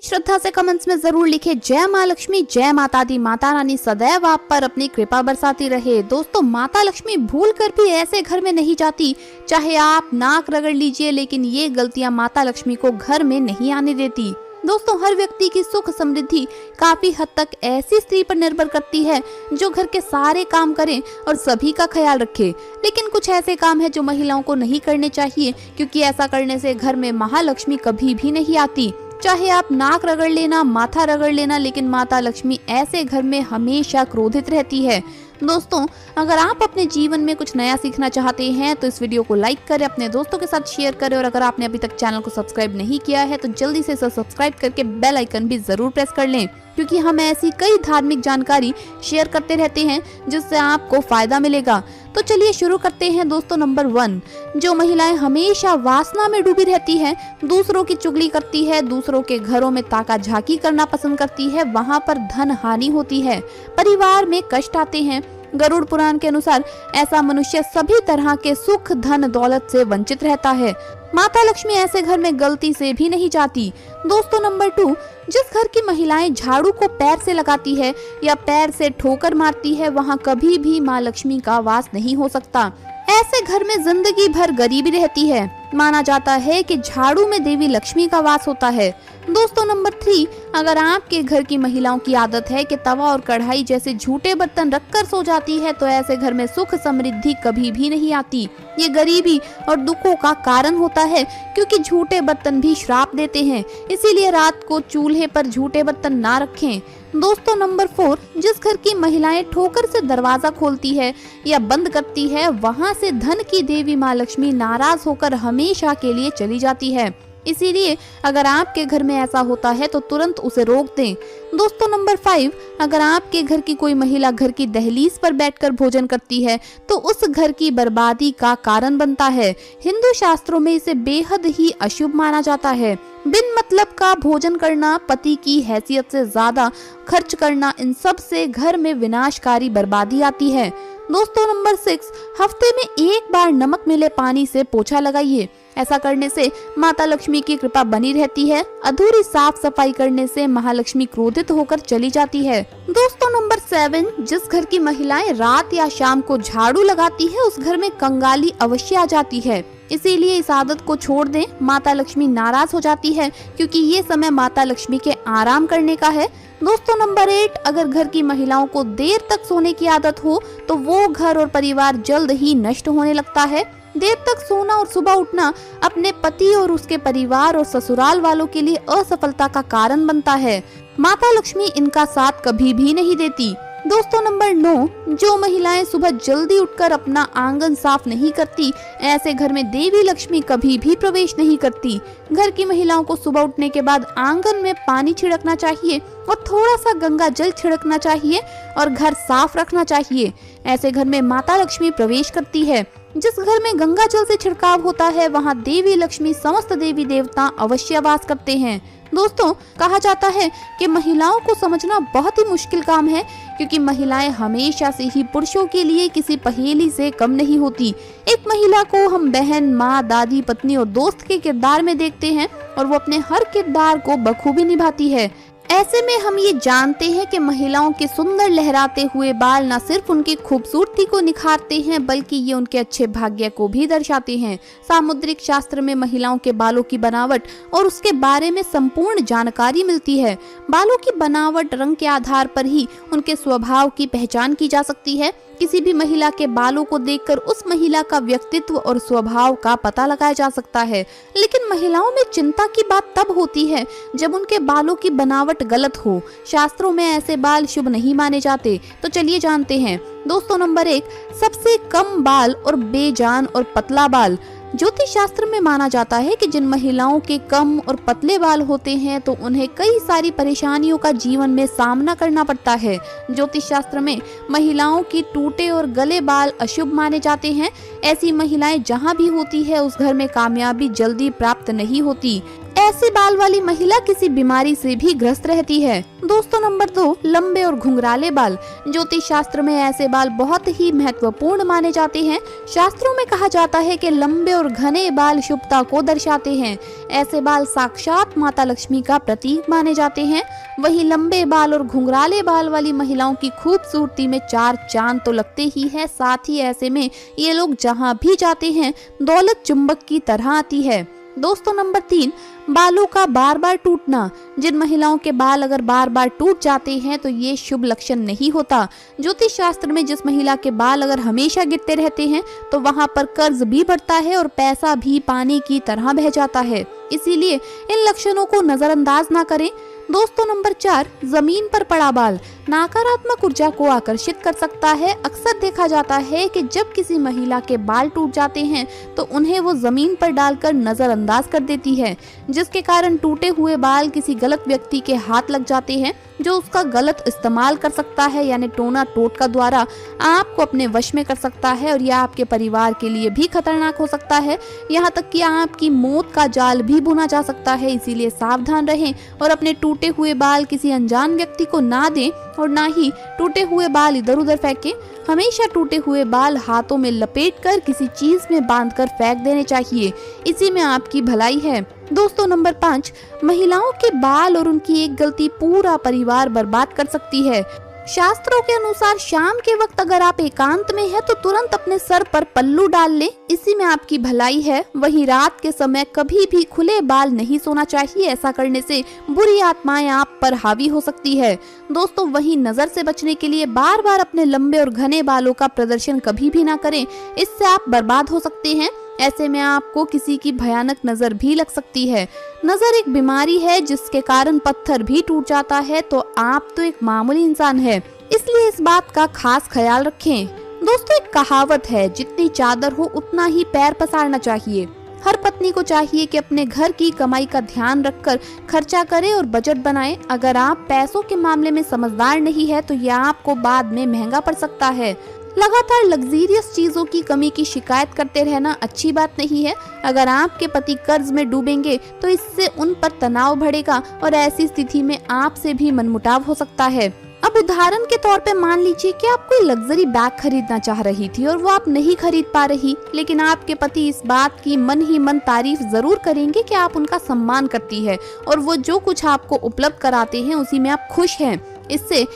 श्रद्धा से कमेंट्स में जरूर लिखे जय माँ लक्ष्मी, जय माता दी, माता रानी सदैव आप पर अपनी कृपा बरसाती रहे। दोस्तों, माता लक्ष्मी भूल कर भी ऐसे घर में नहीं जाती, चाहे आप नाक रगड़ लीजिए, लेकिन ये गलतियां माता लक्ष्मी को घर में नहीं आने देती। दोस्तों, हर व्यक्ति की सुख समृद्धि काफी हद तक ऐसी स्त्री पर निर्भर करती है जो घर के सारे काम करे और सभी का ख्याल रखे। लेकिन कुछ ऐसे काम है जो महिलाओं को नहीं करने चाहिए, क्योंकि ऐसा करने से घर में महालक्ष्मी कभी भी नहीं आती। चाहे आप नाक रगड़ लेना, माथा रगड़ लेना, लेकिन माता लक्ष्मी ऐसे घर में हमेशा क्रोधित रहती है। दोस्तों, अगर आप अपने जीवन में कुछ नया सीखना चाहते हैं तो इस वीडियो को लाइक करें, अपने दोस्तों के साथ शेयर करें, और अगर आपने अभी तक चैनल को सब्सक्राइब नहीं किया है तो जल्दी से सब्सक्राइब करके बेल आइकन भी जरूर प्रेस कर लें, क्योंकि हम ऐसी कई धार्मिक जानकारी शेयर करते रहते हैं जिससे आपको फायदा मिलेगा। तो चलिए शुरू करते हैं। दोस्तों, नंबर 1, जो महिलाएं हमेशा वासना में डूबी रहती है, दूसरों की चुगली करती है, दूसरों के घरों में ताका झाकी करना पसंद करती है, वहां पर धन हानि होती है, परिवार में कष्ट आते हैं। गरुड़ पुराण के अनुसार ऐसा मनुष्य सभी तरह के सुख, धन, दौलत से वंचित रहता है। माता लक्ष्मी ऐसे घर में गलती से भी नहीं जाती। दोस्तों, नंबर 2, जिस घर की महिलाएं झाड़ू को पैर से लगाती है या पैर से ठोकर मारती है, वहां कभी भी माँ लक्ष्मी का वास नहीं हो सकता। ऐसे घर में जिंदगी भर गरीबी रहती है। माना जाता है कि झाड़ू में देवी लक्ष्मी का वास होता है। दोस्तों, नंबर 3, अगर आपके घर की महिलाओं की आदत है कि तवा और कढ़ाई जैसे झूठे बर्तन रखकर सो जाती है, तो ऐसे घर में सुख समृद्धि कभी भी नहीं आती। ये गरीबी और दुखों का कारण होता है, क्योंकि झूठे बर्तन भी श्राप देते हैं। इसीलिए रात को चूल्हे पर झूठे बर्तन ना रखें। दोस्तों, नंबर 4, जिस घर की महिलाएं ठोकर से दरवाजा खोलती है या बंद करती है, वहां से धन की देवी माँ लक्ष्मी नाराज होकर हमेशा के लिए चली जाती है। इसीलिए अगर आपके घर में ऐसा होता है तो तुरंत उसे रोक दें। दोस्तों, नंबर 5, अगर आपके घर की कोई महिला घर की दहलीज पर बैठकर भोजन करती है तो उस घर की बर्बादी का कारण बनता है। हिंदू शास्त्रों में इसे बेहद ही अशुभ माना जाता है। बिन मतलब का भोजन करना, पति की हैसियत से ज्यादा खर्च करना, इन सब से घर में विनाशकारी बर्बादी आती है। दोस्तों, नंबर 6, हफ्ते में एक बार नमक मिले पानी से पोछा लगाइए। ऐसा करने से माता लक्ष्मी की कृपा बनी रहती है। अधूरी साफ सफाई करने से महालक्ष्मी क्रोधित होकर चली जाती है। दोस्तों, नंबर 7, जिस घर की महिलाएं रात या शाम को झाड़ू लगाती है, उस घर में कंगाली अवश्य आ जाती है। इसीलिए इस आदत को छोड़ दें। माता लक्ष्मी नाराज हो जाती है, क्योंकि ये समय माता लक्ष्मी के आराम करने का है। दोस्तों, नंबर 8, अगर घर की महिलाओं को देर तक सोने की आदत हो तो वो घर और परिवार जल्द ही नष्ट होने लगता है। देर तक सोना और सुबह उठना अपने पति और उसके परिवार और ससुराल वालों के लिए असफलता का कारण बनता है। माता लक्ष्मी इनका साथ कभी भी नहीं देती। दोस्तों, नंबर 9, जो महिलाएं सुबह जल्दी उठकर अपना आंगन साफ नहीं करती, ऐसे घर में देवी लक्ष्मी कभी भी प्रवेश नहीं करती। घर की महिलाओं को सुबह उठने के बाद आंगन में पानी छिड़कना चाहिए और थोड़ा सा गंगा जल छिड़कना चाहिए और घर साफ रखना चाहिए। ऐसे घर में माता लक्ष्मी प्रवेश करती है। जिस घर में गंगा जल से छिड़काव होता है, वहाँ देवी लक्ष्मी समस्त देवी देवता अवश्य वास करते हैं। दोस्तों, कहा जाता है कि महिलाओं को समझना बहुत ही मुश्किल काम है, क्योंकि महिलाएं हमेशा से ही पुरुषों के लिए किसी पहेली से कम नहीं होती। एक महिला को हम बहन, माँ, दादी, पत्नी और दोस्त के किरदार में देखते हैं और वो अपने हर किरदार को बखूबी निभाती है। ऐसे में हम ये जानते हैं कि महिलाओं के सुंदर लहराते हुए बाल न सिर्फ उनकी खूबसूरती को निखारते हैं, बल्कि ये उनके अच्छे भाग्य को भी दर्शाते हैं। सामुद्रिक शास्त्र में महिलाओं के बालों की बनावट और उसके बारे में संपूर्ण जानकारी मिलती है। बालों की बनावट, रंग के आधार पर ही उनके स्वभाव की पहचान की जा सकती है। किसी भी महिला के बालों को देखकर उस महिला का व्यक्तित्व और स्वभाव का पता लगाया जा सकता है। लेकिन महिलाओं में चिंता की बात तब होती है जब उनके बालों की बनावट गलत हो। शास्त्रों में ऐसे बाल शुभ नहीं माने जाते। तो चलिए जानते हैं। दोस्तों, नंबर 1, सबसे कम बाल और बेजान और पतला बाल। ज्योतिष शास्त्र में माना जाता है कि जिन महिलाओं के कम और पतले बाल होते हैं तो उन्हें कई सारी परेशानियों का जीवन में सामना करना पड़ता है। ज्योतिष शास्त्र में महिलाओं की टूटे और गले बाल अशुभ माने जाते हैं। ऐसी महिलाएं जहां भी होती है उस घर में कामयाबी जल्दी प्राप्त नहीं होती। ऐसे बाल वाली महिला किसी बीमारी से भी ग्रस्त रहती है। दोस्तों नंबर 2, लंबे और घुंघराले बाल। ज्योतिष शास्त्र में ऐसे बाल बहुत ही महत्वपूर्ण माने जाते हैं। शास्त्रों में कहा जाता है कि लंबे और घने बाल शुभता को दर्शाते हैं। ऐसे बाल साक्षात माता लक्ष्मी का प्रतीक माने जाते हैं। वहीं लंबे बाल और घुंघराले बाल वाली महिलाओं की खूबसूरती में 4 चांद तो लगते ही है। साथ ही ऐसे में ये लोग जहाँ भी जाते हैं दौलत चुंबक की तरह आती है। दोस्तों नंबर 3, बालों का बार बार टूटना। जिन महिलाओं के बाल अगर बार बार टूट जाते हैं तो ये शुभ लक्षण नहीं होता। ज्योतिष शास्त्र में जिस महिला के बाल अगर हमेशा गिरते रहते हैं तो वहाँ पर कर्ज भी बढ़ता है और पैसा भी पानी की तरह बह जाता है। इसीलिए इन लक्षणों को नजरअंदाज ना करें। दोस्तों नंबर 4, जमीन पर पड़ा बाल नकारात्मक ऊर्जा को आकर्षित कर सकता है। अक्सर देखा जाता है कि जब किसी महिला के बाल टूट जाते हैं तो उन्हें वो जमीन पर डालकर नजरअंदाज कर देती है, जिसके कारण टूटे हुए बाल किसी गलत व्यक्ति के हाथ लग जाते हैं जो उसका गलत इस्तेमाल कर सकता है, यानी टोना टोटका द्वारा आपको अपने वश में कर सकता है और यह आपके परिवार के लिए भी खतरनाक हो सकता है। यहाँ तक कि आपकी मौत का जाल भी बुना जा सकता है। इसीलिए सावधान रहें और अपने टूटे हुए बाल किसी अनजान व्यक्ति को ना दें और ना ही टूटे हुए बाल इधर उधर फेंकें। हमेशा टूटे हुए बाल हाथों में लपेटकर किसी चीज में बांधकर फेंक देने चाहिए। इसी में आपकी भलाई है। दोस्तों नंबर 5, महिलाओं के बाल और उनकी एक गलती पूरा परिवार बर्बाद कर सकती है। शास्त्रों के अनुसार शाम के वक्त अगर आप एकांत में हैं तो तुरंत अपने सर पर पल्लू डाल लें, इसी में आपकी भलाई है। वहीं रात के समय कभी भी खुले बाल नहीं सोना चाहिए, ऐसा करने से बुरी आत्माएं आप पर हावी हो सकती है। दोस्तों वहीं नजर से बचने के लिए बार बार अपने लंबे और घने बालों का प्रदर्शन कभी भी ना करें, इससे आप बर्बाद हो सकते हैं। ऐसे में आपको किसी की भयानक नजर भी लग सकती है। नजर एक बीमारी है जिसके कारण पत्थर भी टूट जाता है, तो आप तो एक मामूली इंसान है, इसलिए इस बात का खास ख्याल रखें। दोस्तों एक कहावत है, जितनी चादर हो उतना ही पैर पसारना चाहिए। हर पत्नी को चाहिए कि अपने घर की कमाई का ध्यान रखकर खर्चा करे और बजट बनाए। अगर आप पैसों के मामले में समझदार नहीं है तो यह आपको बाद में महंगा पड़ सकता है। लगातार लग्जरियस चीजों की कमी की शिकायत करते रहना अच्छी बात नहीं है। अगर आपके पति कर्ज में डूबेंगे तो इससे उन पर तनाव बढ़ेगा और ऐसी स्थिति में आपसे भी मनमुटाव हो सकता है। अब उदाहरण के तौर पे मान लीजिए कि आप कोई लग्जरी बैग खरीदना चाह रही थी और वो आप नहीं खरीद पा रही, लेकिन आपके पति इस बात की मन ही मन तारीफ जरूर करेंगे कि आप उनका सम्मान करती है और वो जो कुछ आपको उपलब्ध कराते हैं उसी में आप खुश हैं। इससे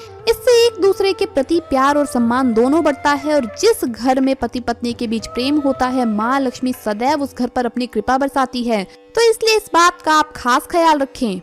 एक दूसरे के प्रति प्यार और सम्मान दोनों बढ़ता है और जिस घर में पति पत्नी के बीच प्रेम होता है, माँ लक्ष्मी सदैव उस घर पर अपनी कृपा बरसाती है। तो इसलिए इस बात का आप खास ख्याल रखें।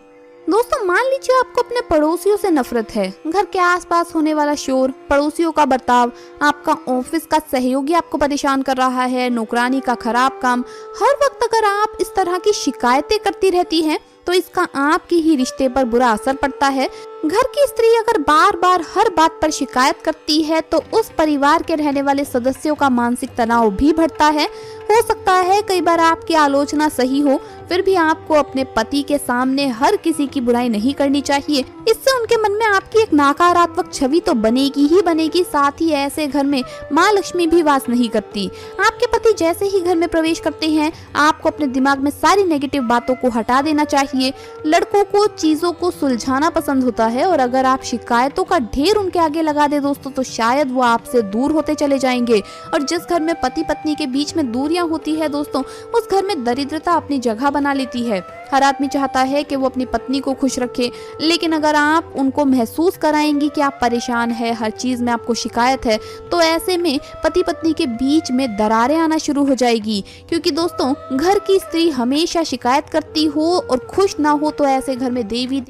दोस्तों मान लीजिए आपको अपने पड़ोसियों से नफरत है। घर के आसपास होने वाला शोर, पड़ोसियों का बर्ताव, आपका ऑफिस का सहयोगी आपको परेशान कर रहा है, नौकरानी का खराब काम, हर वक्त अगर आप इस तरह की शिकायतें करती रहती हैं तो इसका आपके ही रिश्ते पर बुरा असर पड़ता है। घर की स्त्री अगर बार बार हर बात पर शिकायत करती है तो उस परिवार के रहने वाले सदस्यों का मानसिक तनाव भी बढ़ता है। हो सकता है कई बार आपकी आलोचना सही हो, फिर भी आपको अपने पति के सामने हर किसी की बुराई नहीं करनी चाहिए। इससे उनके मन में आपकी एक नकारात्मक छवि तो बनेगी ही बनेगी, साथ ही ऐसे घर में माँ लक्ष्मी भी वास नहीं करती। आपके पति जैसे ही घर में प्रवेश करते हैं आपको अपने दिमाग में सारी नेगेटिव बातों को हटा देना चाहिए। लड़कों को चीजों को सुलझाना पसंद होता है और अगर आप शिकायतों का ढेर उनके आगे लगा दे दोस्तों तो शायद वो आपसे दूर होते चले जाएंगे। और जिस घर में पति पत्नी के बीच में दूरियां होती है दोस्तों, उस घर में दरिद्रता अपनी जगह बना लेती है। हर आदमी चाहता है कि वो अपनी पत्नी को खुश रखे, लेकिन अगर आप उनको महसूस कराएंगी कि आप परेशान है, हर चीज में आपको शिकायत है, तो ऐसे में पति पत्नी के बीच में दरारें आना शुरू हो जाएगी। क्योंकि दोस्तों घर की स्त्री हमेशा शिकायत करती हो और खुश ना हो तो ऐसे घर में देवी